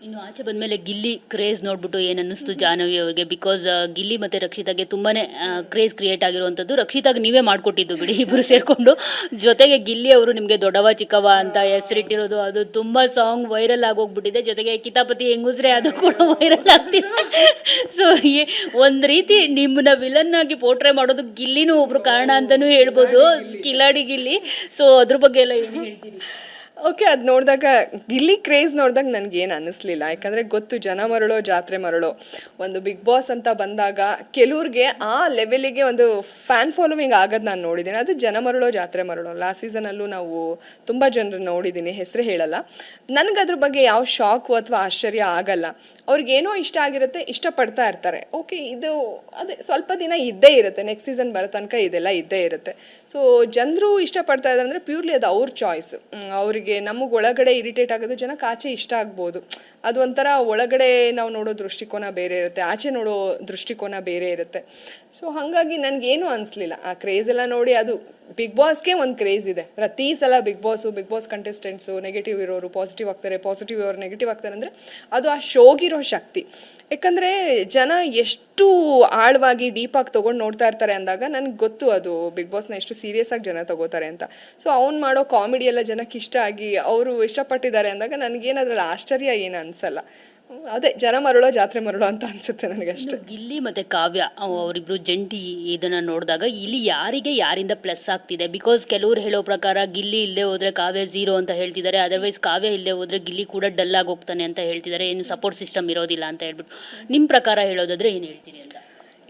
ಇನ್ನು ಆಚೆ ಬಂದಮೇಲೆ ಗಿಲ್ಲಿ ಕ್ರೇಜ್ ನೋಡ್ಬಿಟ್ಟು ಏನು ಅನ್ನಿಸ್ತು ಜಾಹ್ನವಿ ಅವ್ರಿಗೆ? ಬಿಕಾಸ್ ಗಿಲ್ಲಿ ಮತ್ತು ರಕ್ಷಿತಾಗೆ ತುಂಬಾ ಕ್ರೇಜ್ ಕ್ರಿಯೇಟ್ ಆಗಿರುವಂಥದ್ದು. ರಕ್ಷಿತಾಗೆ ನೀವೇ ಮಾಡಿಕೊಟ್ಟಿದ್ದು ಬಿಡಿ, ಇಬ್ಬರು ಸೇರಿಕೊಂಡು. ಜೊತೆಗೆ ಗಿಲ್ಲಿ ಅವರು ನಿಮಗೆ ದೊಡ್ಡವ ಚಿಕ್ಕವ ಅಂತ ಹೆಸರಿಟ್ಟಿರೋದು, ಅದು ತುಂಬ ಸಾಂಗ್ ವೈರಲ್ ಆಗೋಗ್ಬಿಟ್ಟಿದೆ. ಜೊತೆಗೆ ಕಿತಾಪತಿ ಹೆಂಗುಸ್ರೆ ಅದು ಕೂಡ ವೈರಲ್ ಆಗ್ತಿದೆ. ಸೊ ಒಂದು ರೀತಿ ನಿಮ್ಮನ್ನ ವಿಲನ್ ಆಗಿ ಪೋರ್ಟ್ರೇ ಮಾಡೋದು ಗಿಲ್ಲಿನೂ ಒಬ್ರು ಕಾರಣ ಅಂತಲೂ ಹೇಳ್ಬೋದು, ಕಿಲಾಡಿ ಗಿಲ್ಲಿ. ಸೊ ಅದ್ರ ಬಗ್ಗೆ ಎಲ್ಲ ಏನು ಹೇಳ್ತೀರಿ? ಓಕೆ, ಅದು ನೋಡಿದಾಗ ಗಿಲ್ಲಿ ಕ್ರೇಜ್ ನೋಡಿದಾಗ ನನಗೇನು ಅನ್ನಿಸ್ಲಿಲ್ಲ. ಯಾಕಂದರೆ ಗೊತ್ತು, ಜನ ಮರಳೋ ಜಾತ್ರೆ ಮರಳೋ. ಒಂದು ಬಿಗ್ ಬಾಸ್ ಅಂತ ಬಂದಾಗ ಕೆಲವ್ರಿಗೆ ಆ ಲೆವೆಲಿಗೆ ಒಂದು ಫ್ಯಾನ್ ಫಾಲೋವಿಂಗ್ ಆಗೋದು ನಾನು ನೋಡಿದ್ದೀನಿ. ಅದು ಜನ ಮರಳೋ ಜಾತ್ರೆ ಮರಳೋ. ಲಾಸ್ಟ್ ಸೀಸನಲ್ಲೂ ನಾವು ತುಂಬ ಜನರು ನೋಡಿದ್ದೀನಿ, ಹೆಸರು ಹೇಳಲ್ಲ. ನನಗೆ ಅದ್ರ ಬಗ್ಗೆ ಯಾವ ಶಾಕು ಅಥವಾ ಆಶ್ಚರ್ಯ ಆಗಲ್ಲ. ಅವ್ರಿಗೇನೋ ಇಷ್ಟ ಆಗಿರುತ್ತೆ, ಇಷ್ಟಪಡ್ತಾ ಇರ್ತಾರೆ. ಓಕೆ, ಇದು ಅದೇ ಸ್ವಲ್ಪ ದಿನ ಇದ್ದೇ ಇರುತ್ತೆ, ನೆಕ್ಸ್ಟ್ ಸೀಸನ್ ಬರೋ ತನಕ ಇದೆಲ್ಲ ಇದ್ದೇ ಇರುತ್ತೆ. ಸೊ ಜನರು ಇಷ್ಟಪಡ್ತಾ ಇದ್ದಾರೆ ಅಂದರೆ ಪ್ಯೂರ್ಲಿ ಅದು ಅವ್ರ ಚಾಯ್ಸ್. ಅವರಿಗೆ ನಮಗೆ ಒಳಗಡೆ ಇರಿಟೇಟ್ ಆಗೋದು ಜನಕ್ಕೆ ಆಚೆ ಇಷ್ಟ ಆಗ್ಬೋದು. ಅದು ಒಂಥರ ಒಳಗಡೆ ನಾವು ನೋಡೋ ದೃಷ್ಟಿಕೋನ ಬೇರೆ ಇರುತ್ತೆ, ಆಚೆ ನೋಡೋ ದೃಷ್ಟಿಕೋನ ಬೇರೆ ಇರುತ್ತೆ. ಸೊ ಹಾಗಾಗಿ ನನಗೇನು ಅನಿಸ್ಲಿಲ್ಲ ಆ ಕ್ರೇಜ್ ಎಲ್ಲ ನೋಡಿ. ಅದು ಬಿಗ್ ಬಾಸ್ಗೆ ಒಂದು ಕ್ರೇಜ್ ಇದೆ. ಪ್ರತಿ ಸಲ ಬಿಗ್ ಬಾಸ್ ಕಂಟೆಸ್ಟೆಂಟ್ಸು ನೆಗೆಟಿವ್ ಇರೋರು ಪಾಸಿಟಿವ್ ಆಗ್ತಾರೆ, ಪಾಸಿಟಿವ್ ಇರೋರು ನೆಗೆಟಿವ್ ಆಗ್ತಾರೆ ಅಂದರೆ ಅದು ಆ ಶೋಗಿರೋ ಶಕ್ತಿ. ಯಾಕಂದರೆ ಜನ ಎಷ್ಟು ಆಳವಾಗಿ ಡೀಪಾಗಿ ತೊಗೊಂಡು ನೋಡ್ತಾ ಇರ್ತಾರೆ ಅಂದಾಗ ನನಗೆ ಗೊತ್ತು ಅದು ಬಿಗ್ ಬಾಸ್ನ ಎಷ್ಟು ಸೀರಿಯಸ್ ಆಗಿ ಜನ ತಗೋತಾರೆ ಅಂತ. ಸೊ ಅವ್ನು ಮಾಡೋ ಕಾಮಿಡಿ ಎಲ್ಲ ಜನಕ್ಕೆ ಇಷ್ಟ ಆಗಿ ಅವರು ಇಷ್ಟಪಟ್ಟಿದ್ದಾರೆ ಅಂದಾಗ ನನಗೇನದ್ರಲ್ಲಿ ಆಶ್ಚರ್ಯ ಏನು ಅನಿಸಲ್ಲ. ಅದೇ ಜನ ಮರಳೋ ಜಾತ್ರೆ ಮರಳೋ ಅಂತ ಅನ್ಸುತ್ತೆ ನನಗಷ್ಟೇ. ಗಿಲ್ಲಿ ಮತ್ತೆ ಕಾವ್ಯ ಅವರಿಬ್ರು ಜಂಟಿ ಇದನ್ನ ನೋಡಿದಾಗ ಇಲ್ಲಿ ಯಾರಿಗೆ ಯಾರಿಂದ ಪ್ಲಸ್ ಆಗ್ತಿದೆ? ಬಿಕಾಸ್ ಕೆಲವರು ಹೇಳೋ ಪ್ರಕಾರ ಗಿಲ್ಲಿ ಇಲ್ಲದೆ ಹೋದ್ರೆ ಕಾವ್ಯ ಝೀರೋ ಅಂತ ಹೇಳ್ತಿದ್ದಾರೆ, ಅದರ್ವೈಸ್ ಕಾವ್ಯ ಇಲ್ಲದೆ ಹೋದ್ರೆ ಗಿಲ್ಲಿ ಕೂಡ ಡಲ್ ಆಗಿ ಹೋಗ್ತಾನೆ ಅಂತ ಹೇಳ್ತಿದ್ದಾರೆ, ಏನು ಸಪೋರ್ಟ್ ಸಿಸ್ಟಮ್ ಇರೋದಿಲ್ಲ ಅಂತ ಹೇಳ್ಬಿಟ್ಟು. ನಿಮ್ಮ ಪ್ರಕಾರ ಹೇಳೋದಾದ್ರೆ ಏನು ಹೇಳ್ತೀರಿ ಅಂತ?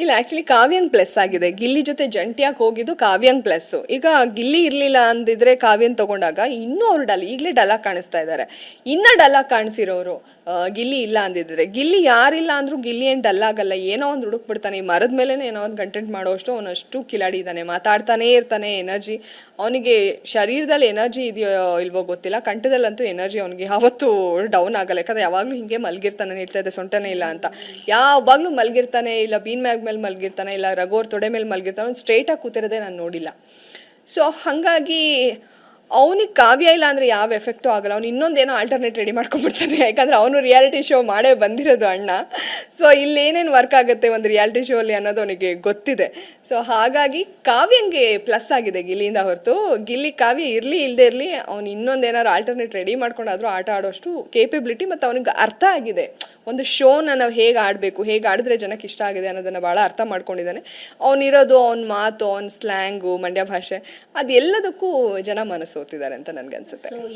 ಇಲ್ಲ, ಆ್ಯಕ್ಚುಲಿ ಕಾವ್ಯಂಗ್ ಪ್ಲಸ್ ಆಗಿದೆ. ಗಿಲ್ಲಿ ಜೊತೆ ಜಂಟಿಯಾಗಿ ಹೋಗಿದ್ದು ಕಾವ್ಯಂಗ್ ಪ್ಲಸ್ಸು. ಈಗ ಗಿಲ್ಲಿ ಇರಲಿಲ್ಲ ಅಂದಿದ್ರೆ ಕಾವ್ಯನ್ ತಗೊಂಡಾಗ ಇನ್ನೂ ಅವರು ಈಗಲೇ ಡಲ್ಲಾಗಿ ಕಾಣಿಸ್ತಾ ಇದ್ದಾರೆ. ಇನ್ನೂ ಡಲ್ಲಾಗಿ ಕಾಣಿಸಿರೋರು ಗಿಲ್ಲಿ ಇಲ್ಲ ಅಂದಿದ್ರೆ. ಗಿಲ್ಲಿ ಯಾರಿಲ್ಲ ಅಂದ್ರೂ ಗಿಲ್ಲಿ ಏನು ಡಲ್ ಆಗಲ್ಲ, ಏನೋ ಒಂದು ಹುಡುಕ್ಬಿಡ್ತಾನೆ. ಈ ಮರದ ಮೇಲೆ ಏನೋ ಒಂದು ಕಂಟೆಂಟ್ ಮಾಡೋಷ್ಟು ಅವನಷ್ಟು ಕಿಲಾಡಿ ಇದ್ದಾನೆ, ಮಾತಾಡ್ತಾನೇ ಇರ್ತಾನೆ. ಎನರ್ಜಿ ಅವನಿಗೆ ಶರೀರದಲ್ಲಿ ಎನರ್ಜಿ ಇದೆಯೋ ಇಲ್ವೋ ಗೊತ್ತಿಲ್ಲ, ಕಂಠದಲ್ಲಂತೂ ಎನರ್ಜಿ ಅವನಿಗೆ ಯಾವತ್ತೂ ಡೌನ್ ಆಗಲ್ಲ. ಯಾಕಂದರೆ ಯಾವಾಗಲೂ ಹಿಂಗೆ ಮಲಗಿರ್ತಾನೆ, ಹೇಳ್ತಾ ಇದೆ ಸೊಂಟನೇ ಇಲ್ಲ ಅಂತ. ಯಾವಾಗಲೂ ಮಲಗಿರ್ತಾನೆ, ಇಲ್ಲ ಬೀನ್ ಮ್ಯಾಗ್ ಮೇಲೆ ಮಲಗಿರ್ತಾನೆ, ಇಲ್ಲ ರಗೋರ್ ತೊಡೆ ಮೇಲೆ ಮಲಗಿರ್ತಾನೆ. ಅವ್ನು ಸ್ಟ್ರೇಟಾಗಿ ಕೂತಿರೋದೇ ನಾನು ನೋಡಿಲ್ಲ. ಸೊ ಹಾಗಾಗಿ ಅವನಿಗೆ ಕಾವ್ಯ ಇಲ್ಲ ಅಂದರೆ ಯಾವ ಎಫೆಕ್ಟು ಆಗಲ್ಲ. ಅವ್ನು ಇನ್ನೊಂದೇನೋ ಆಲ್ಟರ್ನೇಟ್ ರೆಡಿ ಮಾಡ್ಕೊಂಡ್ಬಿಡ್ತಾನೆ. ಯಾಕಂದರೆ ಅವನು ರಿಯಾಲಿಟಿ ಶೋ ಮಾಡೇ ಬಂದಿರೋದು ಅಣ್ಣ. ಸೊ ಇಲ್ಲೇನೇನು ವರ್ಕ್ ಆಗುತ್ತೆ ಒಂದು ರಿಯಾಲಿಟಿ ಶೋ ಅಲ್ಲಿ ಅನ್ನೋದು ಅವನಿಗೆ ಗೊತ್ತಿದೆ. ಸೊ ಹಾಗಾಗಿ ಕಾವ್ಯಂಗೆ ಪ್ಲಸ್ ಆಗಿದೆ ಗಿಲ್ಲಿಯಿಂದ ಹೊರತು. ಗಿಲ್ಲಿ ಕಾವ್ಯ ಇರಲಿ ಇಲ್ಲದೆ ಇರಲಿ ಅವ್ನು ಇನ್ನೊಂದೇನಾದ್ರು ಆಲ್ಟರ್ನೇಟ್ ರೆಡಿ ಮಾಡ್ಕೊಂಡಾದರೂ ಆಟ ಆಡೋಷ್ಟು ಕೇಪಬಿಲಿಟಿ ಮತ್ತು ಅವನಿಗೆ ಅರ್ಥ ಆಗಿದೆ. ಒಂದು ಶೋನ ನಾವು ಹೇಗೆ ಆಡಬೇಕು, ಹೇಗೆ ಆಡಿದ್ರೆ ಜನಕ್ಕೆ ಇಷ್ಟ ಆಗಿದೆ ಅನ್ನೋದನ್ನು ಭಾಳ ಅರ್ಥ ಮಾಡ್ಕೊಂಡಿದ್ದಾನೆ. ಅವನಿರೋದು, ಅವನ ಮಾತು, ಅವನ ಸ್ಲ್ಯಾಂಗು, ಮಂಡ್ಯ ಭಾಷೆ, ಅದೆಲ್ಲದಕ್ಕೂ ಜನ ಮನಸ್ಸು ಓದ್ತಿದ್ದಾರೆ ಅಂತ ನನಗನ್ಸುತ್ತೆ.